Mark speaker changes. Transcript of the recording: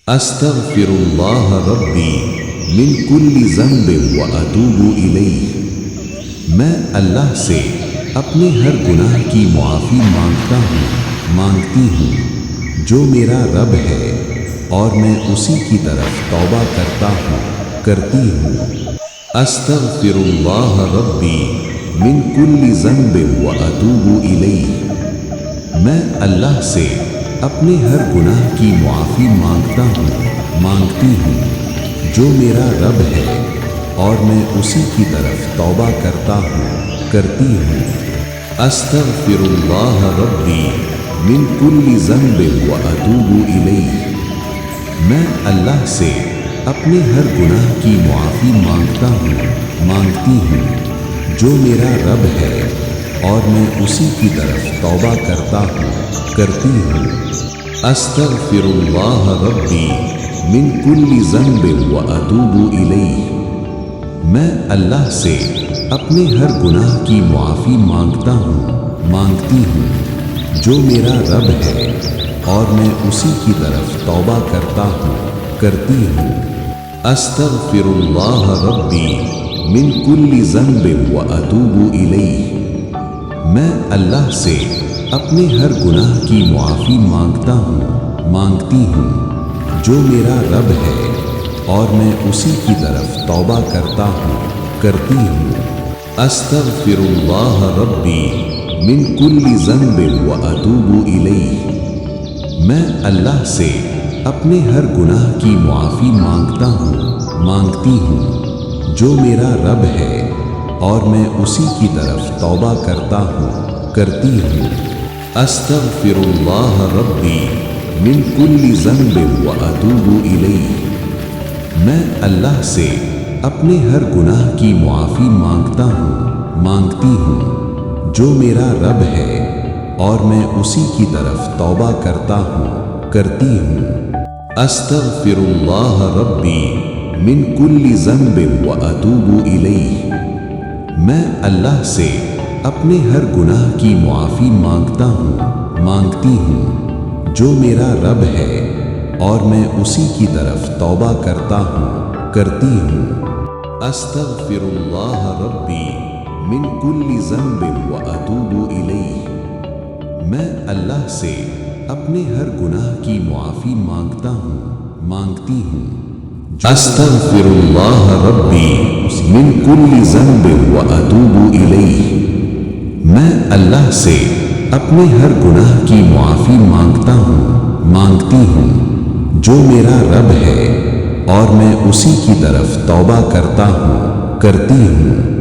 Speaker 1: استغفراللہ ربی من کل ذنب واتوب الیہ، میں اللہ سے اپنے ہر گناہ کی معافی مانگتا ہوں، مانگتی ہوں، جو میرا رب ہے اور میں اسی کی طرف توبہ کرتا ہوں، کرتی ہوں۔ استغفراللہ ربی من کل ذنب واتوب الیہ، میں اللہ سے اپنے ہر گناہ کی معافی مانگتا ہوں، مانگتی ہوں، جو میرا رب ہے اور میں اسی کی طرف توبہ کرتا ہوں، کرتی ہوں۔ استغفراللہ ربی من کل ذنب واتوب الیہ، میں اللہ سے اپنے ہر گناہ کی معافی مانگتا ہوں، مانگتی ہوں، جو میرا رب ہے اور میں اسی کی طرف توبہ کرتا ہوں، کرتی ہوں۔ استغفراللہ ربی من کل ذنب واتوب الیہ، میں اللہ سے اپنے ہر گناہ کی معافی مانگتا ہوں، مانگتی ہوں، جو میرا رب ہے اور میں اسی کی طرف توبہ کرتا ہوں، کرتی ہوں۔ استغفراللہ ربی من کل ذنب واتوب الیہ، میں اللہ سے اپنے ہر گناہ کی معافی مانگتا ہوں، مانگتی ہوں، جو میرا رب ہے اور میں اسی کی طرف توبہ کرتا ہوں، کرتی ہوں۔ استغفراللہ ربی من کل ذنب واتوب الیہ، میں اللہ سے اپنے ہر گناہ کی معافی مانگتا ہوں، مانگتی ہوں، جو میرا رب ہے اور میں اسی کی طرف توبہ کرتا ہوں، کرتی ہوں۔ استغفراللہ ربی من کل ذنب واتوب الیہ، میں اللہ سے اپنے ہر گناہ کی معافی مانگتا ہوں، مانگتی ہوں، جو میرا رب ہے اور میں اسی کی طرف توبہ کرتا ہوں، کرتی ہوں۔ استغفراللہ ربی من کل ذنب واتوب الیہ، میں اللہ سے اپنے ہر گناہ کی معافی مانگتا ہوں، مانگتی ہوں، جو میرا رب ہے اور میں اسی کی طرف توبہ کرتا ہوں، کرتی ہوں۔ استغفراللہ ربی من کل ذنب واتوب الیہ، میں اللہ سے اپنے ہر گناہ کی معافی مانگتا ہوں، مانگتی ہوں۔ استغفراللہ ربی من کل ذنب واتوب الیہ، میں اللہ سے اپنے ہر گناہ کی معافی مانگتا ہوں، مانگتی ہوں، جو میرا رب ہے اور میں اسی کی طرف توبہ کرتا ہوں، کرتی ہوں۔